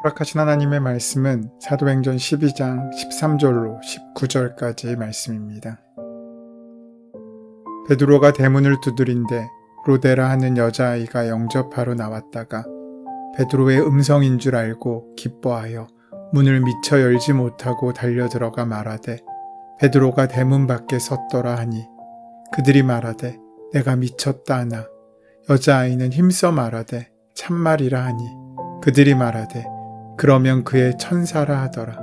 허락하신 하나님의 말씀은 사도행전 12장 13절로 19절까지의 말씀입니다. 베드로가 대문을 두드린데 로데라 하는 여자아이가 영접하러 나왔다가 베드로의 음성인 줄 알고 기뻐하여 문을 미처 열지 못하고 달려들어가 말하되 베드로가 대문 밖에 섰더라 하니 그들이 말하되 내가 미쳤다 하나 여자아이는 힘써 말하되 참말이라 하니 그들이 말하되 그러면 그의 천사라 하더라.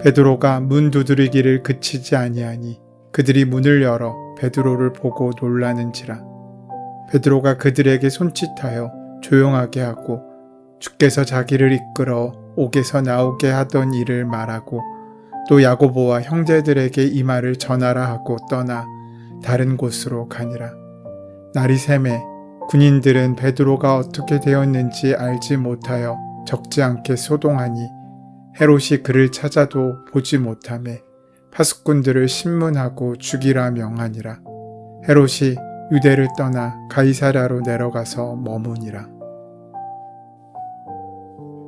베드로가 문 두드리기를 그치지 아니하니 그들이 문을 열어 베드로를 보고 놀라는지라. 베드로가 그들에게 손짓하여 조용하게 하고 주께서 자기를 이끌어 옥에서 나오게 하던 일을 말하고 또 야고보와 형제들에게 이 말을 전하라 하고 떠나 다른 곳으로 가니라. 날이 새매 군인들은 베드로가 어떻게 되었는지 알지 못하여 적지 않게 소동하니 헤롯이 그를 찾아도 보지 못하매 파수꾼들을 신문하고 죽이라 명하니라. 헤롯이 유대를 떠나 가이사랴로 내려가서 머무니라.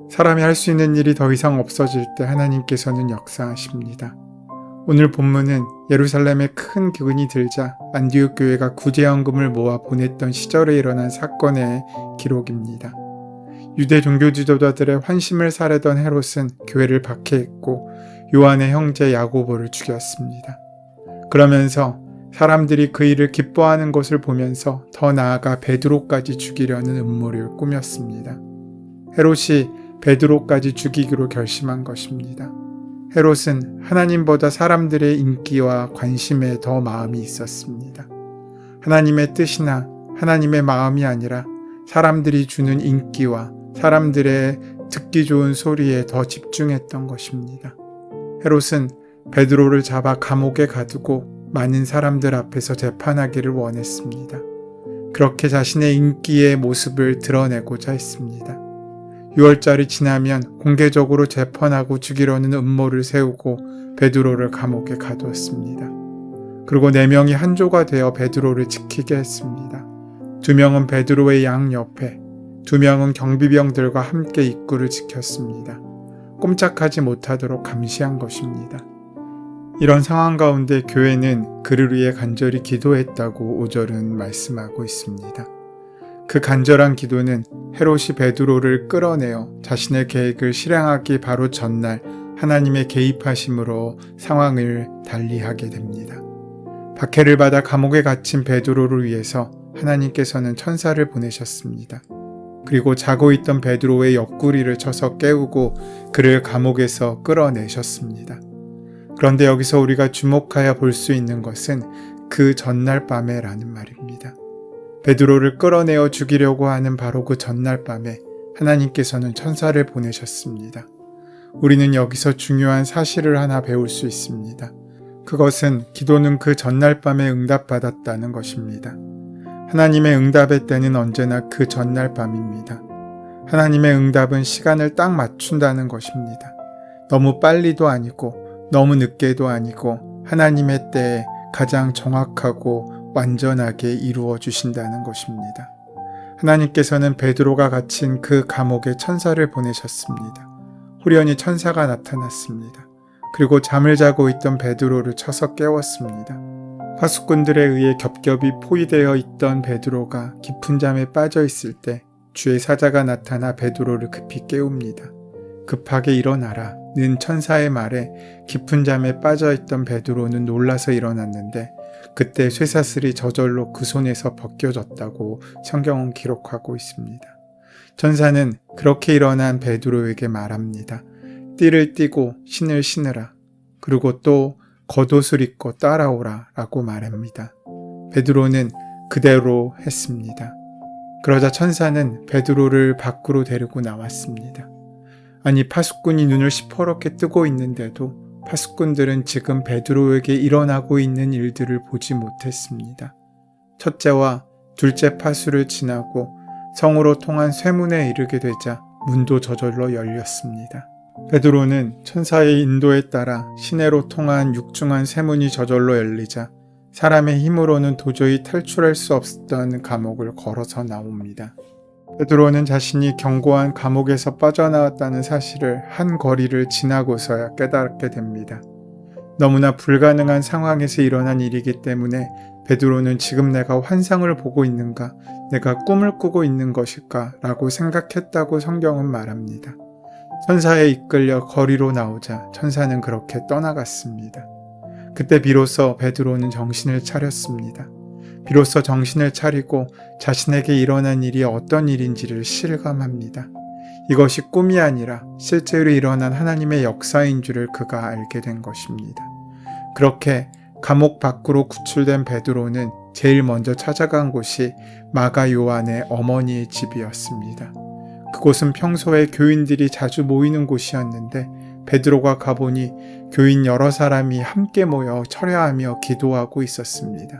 사람이 할 수 있는 일이 더 이상 없어질 때 하나님께서는 역사하십니다. 오늘 본문은 예루살렘에 큰 기근이 들자 안디옥 교회가 구제연금을 모아 보냈던 시절에 일어난 사건의 기록입니다. 유대 종교 지도자들의 환심을 사려던 헤롯은 교회를 박해했고 요한의 형제 야고보를 죽였습니다. 그러면서 사람들이 그 일을 기뻐하는 것을 보면서 더 나아가 베드로까지 죽이려는 음모를 꾸몄습니다. 헤롯이 베드로까지 죽이기로 결심한 것입니다. 헤롯은 하나님보다 사람들의 인기와 관심에 더 마음이 있었습니다. 하나님의 뜻이나 하나님의 마음이 아니라 사람들이 주는 인기와 사람들의 듣기 좋은 소리에 더 집중했던 것입니다. 헤롯은 베드로를 잡아 감옥에 가두고 많은 사람들 앞에서 재판하기를 원했습니다. 그렇게 자신의 인기의 모습을 드러내고자 했습니다. 6월절이 지나면 공개적으로 재판하고 죽이려는 음모를 세우고 베드로를 감옥에 가두었습니다. 그리고 4명이 한조가 되어 베드로를 지키게 했습니다. 2명은 베드로의 양 옆에, 2명은 경비병들과 함께 입구를 지켰습니다. 꼼짝하지 못하도록 감시한 것입니다. 이런 상황 가운데 교회는 그를 위해 간절히 기도했다고 5절은 말씀하고 있습니다. 그 간절한 기도는 헤롯이 베드로를 끌어내어 자신의 계획을 실행하기 바로 전날 하나님의 개입하심으로 상황을 달리하게 됩니다. 박해를 받아 감옥에 갇힌 베드로를 위해서 하나님께서는 천사를 보내셨습니다. 그리고 자고 있던 베드로의 옆구리를 쳐서 깨우고 그를 감옥에서 끌어내셨습니다. 그런데 여기서 우리가 주목하여 볼 수 있는 것은 그 전날 밤에라는 말입니다. 베드로를 끌어내어 죽이려고 하는 바로 그 전날 밤에 하나님께서는 천사를 보내셨습니다. 우리는 여기서 중요한 사실을 하나 배울 수 있습니다. 그것은 기도는 그 전날 밤에 응답받았다는 것입니다. 하나님의 응답의 때는 언제나 그 전날 밤입니다. 하나님의 응답은 시간을 딱 맞춘다는 것입니다. 너무 빨리도 아니고 너무 늦게도 아니고 하나님의 때에 가장 정확하고 완전하게 이루어 주신다는 것입니다. 하나님께서는 베드로가 갇힌 그 감옥에 천사를 보내셨습니다. 후련히 천사가 나타났습니다. 그리고 잠을 자고 있던 베드로를 쳐서 깨웠습니다. 파수꾼들에 의해 겹겹이 포위되어 있던 베드로가 깊은 잠에 빠져 있을 때 주의 사자가 나타나 베드로를 급히 깨웁니다. 급하게 일어나라 는 천사의 말에 깊은 잠에 빠져있던 베드로는 놀라서 일어났는데 그때 쇠사슬이 저절로 그 손에서 벗겨졌다고 성경은 기록하고 있습니다. 천사는 그렇게 일어난 베드로에게 말합니다. 띠를 띠고 신을 신으라. 그리고 또 겉옷을 입고 따라오라 라고 말합니다. 베드로는 그대로 했습니다. 그러자 천사는 베드로를 밖으로 데리고 나왔습니다. 아니 파수꾼이 눈을 시퍼렇게 뜨고 있는데도 파수꾼들은 지금 베드로에게 일어나고 있는 일들을 보지 못했습니다. 첫째와 둘째 파수를 지나고 성으로 통한 쇠문에 이르게 되자 문도 저절로 열렸습니다. 베드로는 천사의 인도에 따라 시내로 통한 육중한 쇠문이 저절로 열리자 사람의 힘으로는 도저히 탈출할 수 없었던 감옥을 걸어서 나옵니다. 베드로는 자신이 견고한 감옥에서 빠져나왔다는 사실을 한 거리를 지나고서야 깨닫게 됩니다. 너무나 불가능한 상황에서 일어난 일이기 때문에 베드로는 지금 내가 환상을 보고 있는가, 내가 꿈을 꾸고 있는 것일까 라고 생각했다고 성경은 말합니다. 천사에 이끌려 거리로 나오자 천사는 그렇게 떠나갔습니다. 그때 비로소 베드로는 정신을 차렸습니다. 비로소 정신을 차리고 자신에게 일어난 일이 어떤 일인지를 실감합니다. 이것이 꿈이 아니라 실제로 일어난 하나님의 역사인 줄을 그가 알게 된 것입니다. 그렇게 감옥 밖으로 구출된 베드로는 제일 먼저 찾아간 곳이 마가 요한의 어머니의 집이었습니다. 그곳은 평소에 교인들이 자주 모이는 곳이었는데 베드로가 가보니 교인 여러 사람이 함께 모여 철야하며 기도하고 있었습니다.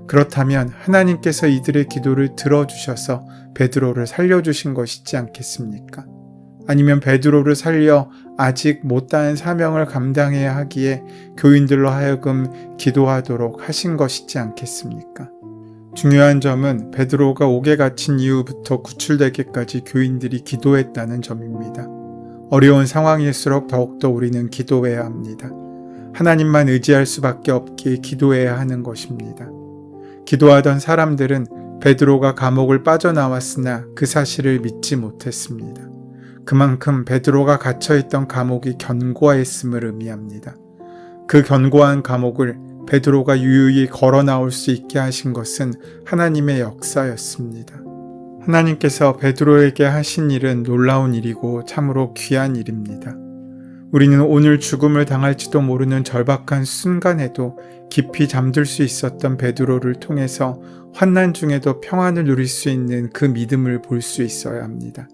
그렇다면 하나님께서 이들의 기도를 들어주셔서 베드로를 살려주신 것이지 않겠습니까? 아니면 베드로를 살려 아직 못다한 사명을 감당해야 하기에 교인들로 하여금 기도하도록 하신 것이지 않겠습니까? 중요한 점은 베드로가 옥에 갇힌 이후부터 구출되기까지 교인들이 기도했다는 점입니다. 어려운 상황일수록 더욱더 우리는 기도해야 합니다. 하나님만 의지할 수밖에 없기에 기도해야 하는 것입니다. 기도하던 사람들은 베드로가 감옥을 빠져나왔으나 그 사실을 믿지 못했습니다. 그만큼 베드로가 갇혀있던 감옥이 견고했음을 의미합니다. 그 견고한 감옥을 베드로가 유유히 걸어 나올 수 있게 하신 것은 하나님의 역사였습니다. 하나님께서 베드로에게 하신 일은 놀라운 일이고 참으로 귀한 일입니다. 우리는 오늘 죽음을 당할지도 모르는 절박한 순간에도 깊이 잠들 수 있었던 베드로를 통해서 환난 중에도 평안을 누릴 수 있는 그 믿음을 볼 수 있어야 합니다.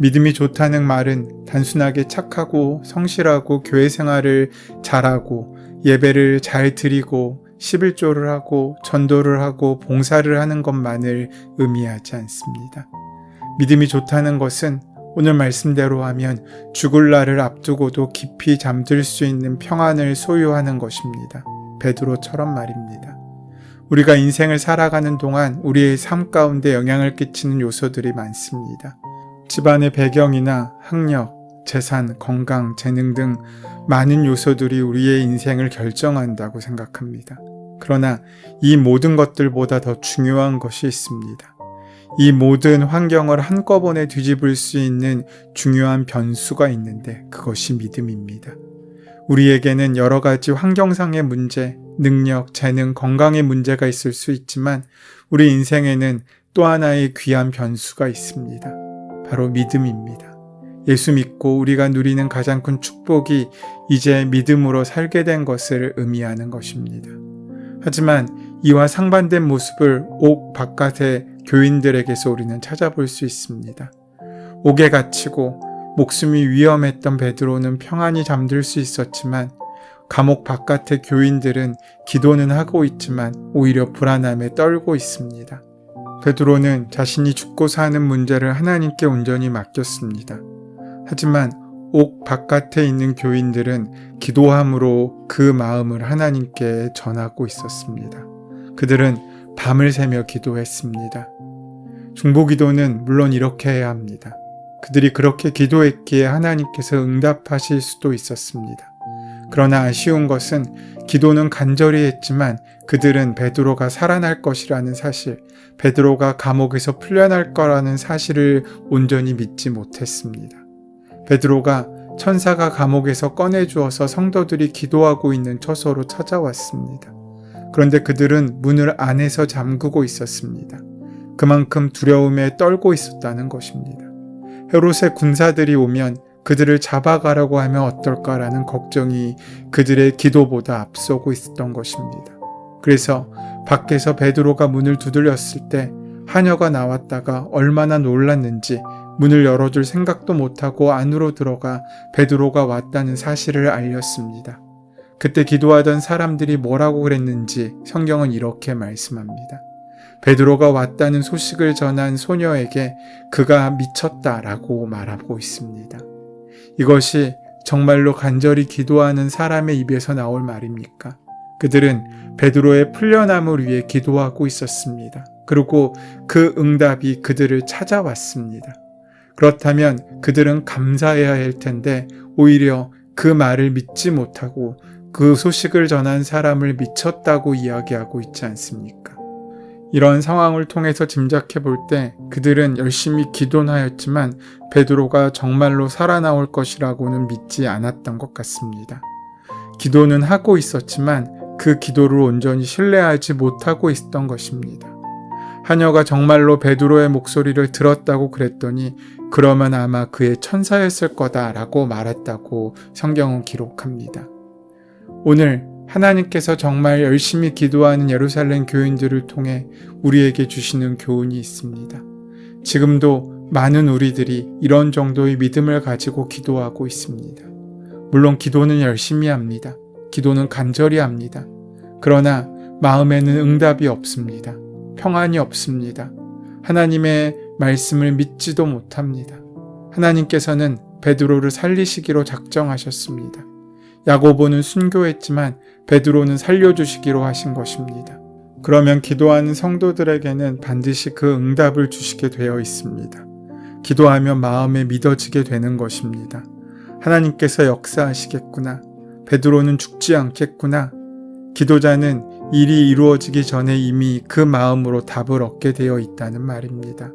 믿음이 좋다는 말은 단순하게 착하고 성실하고 교회 생활을 잘하고 예배를 잘 드리고 11조를 하고 전도를 하고 봉사를 하는 것만을 의미하지 않습니다. 믿음이 좋다는 것은 오늘 말씀대로 하면 죽을 날을 앞두고도 깊이 잠들 수 있는 평안을 소유하는 것입니다. 베드로처럼 말입니다. 우리가 인생을 살아가는 동안 우리의 삶 가운데 영향을 끼치는 요소들이 많습니다. 집안의 배경이나 학력, 재산, 건강, 재능 등 많은 요소들이 우리의 인생을 결정한다고 생각합니다. 그러나 이 모든 것들보다 더 중요한 것이 있습니다. 이 모든 환경을 한꺼번에 뒤집을 수 있는 중요한 변수가 있는데 그것이 믿음입니다. 우리에게는 여러 가지 환경상의 문제, 능력, 재능, 건강의 문제가 있을 수 있지만 우리 인생에는 또 하나의 귀한 변수가 있습니다. 바로 믿음입니다. 예수 믿고 우리가 누리는 가장 큰 축복이 이제 믿음으로 살게 된 것을 의미하는 것입니다. 하지만 이와 상반된 모습을 옥 바깥의 교인들에게서 우리는 찾아볼 수 있습니다. 옥에 갇히고 목숨이 위험했던 베드로는 평안히 잠들 수 있었지만 감옥 바깥의 교인들은 기도는 하고 있지만 오히려 불안함에 떨고 있습니다. 베드로는 자신이 죽고 사는 문제를 하나님께 온전히 맡겼습니다. 하지만 옥 바깥에 있는 교인들은 기도함으로 그 마음을 하나님께 전하고 있었습니다. 그들은 밤을 새며 기도했습니다. 중보기도는 물론 이렇게 해야 합니다. 그들이 그렇게 기도했기에 하나님께서 응답하실 수도 있었습니다. 그러나 아쉬운 것은 기도는 간절히 했지만 그들은 베드로가 살아날 것이라는 사실, 베드로가 감옥에서 풀려날 거라는 사실을 온전히 믿지 못했습니다. 베드로가 천사가 감옥에서 꺼내주어서 성도들이 기도하고 있는 처소로 찾아왔습니다. 그런데 그들은 문을 안에서 잠그고 있었습니다. 그만큼 두려움에 떨고 있었다는 것입니다. 헤롯의 군사들이 오면 그들을 잡아가려고 하면 어떨까라는 걱정이 그들의 기도보다 앞서고 있었던 것입니다. 그래서 밖에서 베드로가 문을 두드렸을 때 하녀가 나왔다가 얼마나 놀랐는지 문을 열어줄 생각도 못하고 안으로 들어가 베드로가 왔다는 사실을 알렸습니다. 그때 기도하던 사람들이 뭐라고 그랬는지 성경은 이렇게 말씀합니다. 베드로가 왔다는 소식을 전한 소녀에게 그가 미쳤다라고 말하고 있습니다. 이것이 정말로 간절히 기도하는 사람의 입에서 나올 말입니까? 그들은 베드로의 풀려남을 위해 기도하고 있었습니다. 그리고 그 응답이 그들을 찾아왔습니다. 그렇다면 그들은 감사해야 할 텐데 오히려 그 말을 믿지 못하고 그 소식을 전한 사람을 미쳤다고 이야기하고 있지 않습니까? 이런 상황을 통해서 짐작해 볼 때 그들은 열심히 기도는 하였지만 베드로가 정말로 살아나올 것이라고는 믿지 않았던 것 같습니다. 기도는 하고 있었지만 그 기도를 온전히 신뢰하지 못하고 있었던 것입니다. 하녀가 정말로 베드로의 목소리를 들었다고 그랬더니 그러면 아마 그의 천사였을 거다라고 말했다고 성경은 기록합니다. 오늘 하나님께서 정말 열심히 기도하는 예루살렘 교인들을 통해 우리에게 주시는 교훈이 있습니다. 지금도 많은 우리들이 이런 정도의 믿음을 가지고 기도하고 있습니다. 물론 기도는 열심히 합니다. 기도는 간절히 합니다. 그러나 마음에는 응답이 없습니다. 평안이 없습니다. 하나님의 말씀을 믿지도 못합니다. 하나님께서는 베드로를 살리시기로 작정하셨습니다. 야고보는 순교했지만 베드로는 살려주시기로 하신 것입니다. 그러면 기도하는 성도들에게는 반드시 그 응답을 주시게 되어 있습니다. 기도하면 마음에 믿어지게 되는 것입니다. 하나님께서 역사하시겠구나. 베드로는 죽지 않겠구나. 기도자는 일이 이루어지기 전에 이미 그 마음으로 답을 얻게 되어 있다는 말입니다.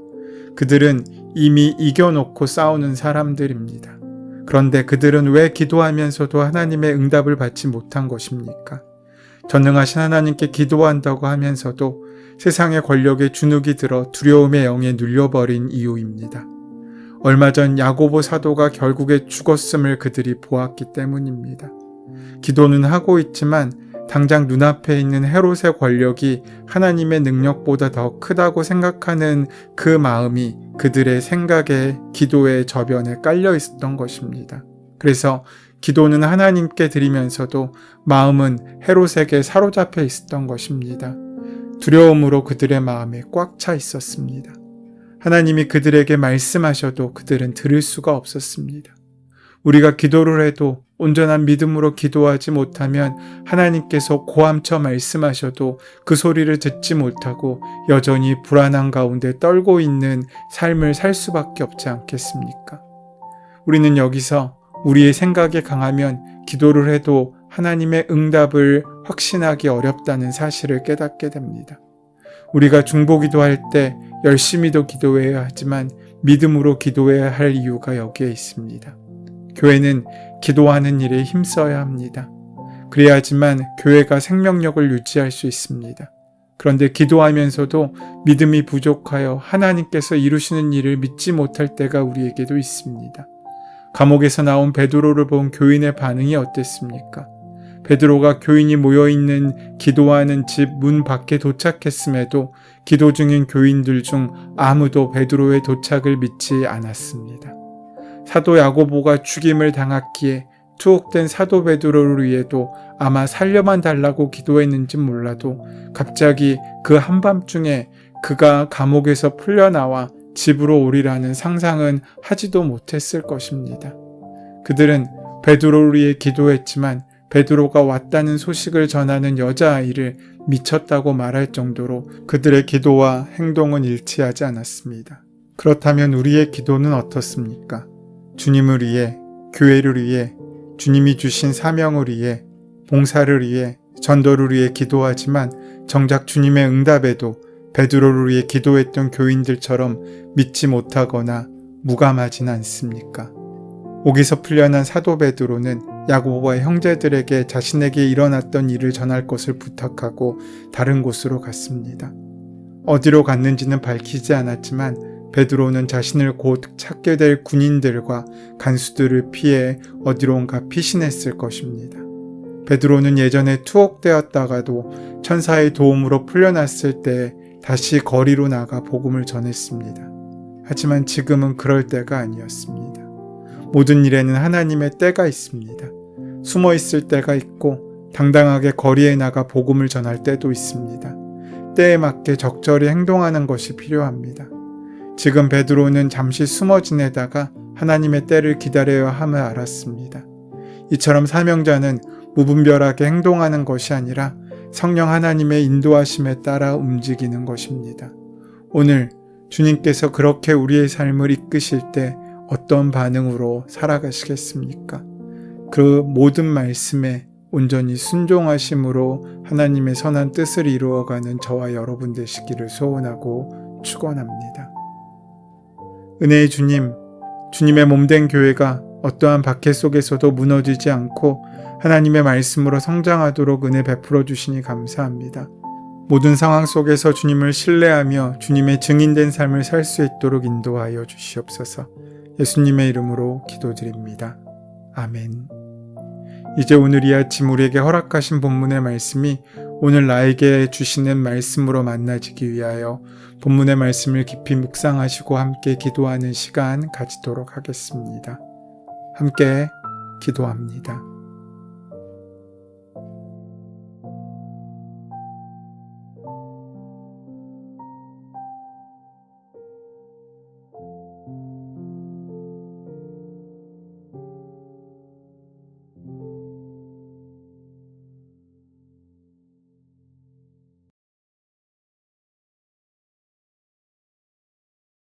그들은 이미 이겨놓고 싸우는 사람들입니다. 그런데 그들은 왜 기도하면서도 하나님의 응답을 받지 못한 것입니까? 전능하신 하나님께 기도한다고 하면서도 세상의 권력에 주눅이 들어 두려움의 영에 눌려버린 이유입니다. 얼마 전 야고보 사도가 결국에 죽었음을 그들이 보았기 때문입니다. 기도는 하고 있지만 당장 눈앞에 있는 헤롯의 권력이 하나님의 능력보다 더 크다고 생각하는 그 마음이 그들의 생각에 기도의 저변에 깔려 있었던 것입니다. 그래서 기도는 하나님께 드리면서도 마음은 헤롯에게 사로잡혀 있었던 것입니다. 두려움으로 그들의 마음에 꽉 차 있었습니다. 하나님이 그들에게 말씀하셔도 그들은 들을 수가 없었습니다. 우리가 기도를 해도 온전한 믿음으로 기도하지 못하면 하나님께서 고함쳐 말씀하셔도 그 소리를 듣지 못하고 여전히 불안한 가운데 떨고 있는 삶을 살 수밖에 없지 않겠습니까? 우리는 여기서 우리의 생각에 강하면 기도를 해도 하나님의 응답을 확신하기 어렵다는 사실을 깨닫게 됩니다. 우리가 중보기도할 때 열심히도 기도해야 하지만 믿음으로 기도해야 할 이유가 여기에 있습니다. 교회는 기도하는 일에 힘써야 합니다. 그래야지만 교회가 생명력을 유지할 수 있습니다. 그런데 기도하면서도 믿음이 부족하여 하나님께서 이루시는 일을 믿지 못할 때가 우리에게도 있습니다. 감옥에서 나온 베드로를 본 교인의 반응이 어땠습니까? 베드로가 교인이 모여있는 기도하는 집 문 밖에 도착했음에도 기도 중인 교인들 중 아무도 베드로의 도착을 믿지 않았습니다. 사도 야고보가 죽임을 당했기에 투옥된 사도 베드로를 위해도 아마 살려만 달라고 기도했는지 몰라도 갑자기 그 한밤중에 그가 감옥에서 풀려나와 집으로 오리라는 상상은 하지도 못했을 것입니다. 그들은 베드로를 위해 기도했지만 베드로가 왔다는 소식을 전하는 여자아이를 미쳤다고 말할 정도로 그들의 기도와 행동은 일치하지 않았습니다. 그렇다면 우리의 기도는 어떻습니까? 주님을 위해, 교회를 위해, 주님이 주신 사명을 위해, 봉사를 위해, 전도를 위해 기도하지만 정작 주님의 응답에도 베드로를 위해 기도했던 교인들처럼 믿지 못하거나 무감하진 않습니까? 옥에서 풀려난 사도 베드로는 야고보와 형제들에게 자신에게 일어났던 일을 전할 것을 부탁하고 다른 곳으로 갔습니다. 어디로 갔는지는 밝히지 않았지만 베드로는 자신을 곧 찾게 될 군인들과 간수들을 피해 어디론가 피신했을 것입니다. 베드로는 예전에 투옥되었다가도 천사의 도움으로 풀려났을 때 다시 거리로 나가 복음을 전했습니다. 하지만 지금은 그럴 때가 아니었습니다. 모든 일에는 하나님의 때가 있습니다. 숨어 있을 때가 있고 당당하게 거리에 나가 복음을 전할 때도 있습니다. 때에 맞게 적절히 행동하는 것이 필요합니다. 지금 베드로는 잠시 숨어 지내다가 하나님의 때를 기다려야 함을 알았습니다. 이처럼 사명자는 무분별하게 행동하는 것이 아니라 성령 하나님의 인도하심에 따라 움직이는 것입니다. 오늘 주님께서 그렇게 우리의 삶을 이끄실 때 어떤 반응으로 살아가시겠습니까? 그 모든 말씀에 온전히 순종하심으로 하나님의 선한 뜻을 이루어가는 저와 여러분 되시기를 소원하고 축원합니다. 은혜의 주님, 주님의 몸된 교회가 어떠한 박해 속에서도 무너지지 않고 하나님의 말씀으로 성장하도록 은혜 베풀어 주시니 감사합니다. 모든 상황 속에서 주님을 신뢰하며 주님의 증인된 삶을 살 수 있도록 인도하여 주시옵소서. 예수님의 이름으로 기도드립니다. 아멘. 이제 오늘 이 아침 우리에게 허락하신 본문의 말씀이 오늘 나에게 주시는 말씀으로 만나지기 위하여 본문의 말씀을 깊이 묵상하시고 함께 기도하는 시간 가지도록 하겠습니다. 함께 기도합니다.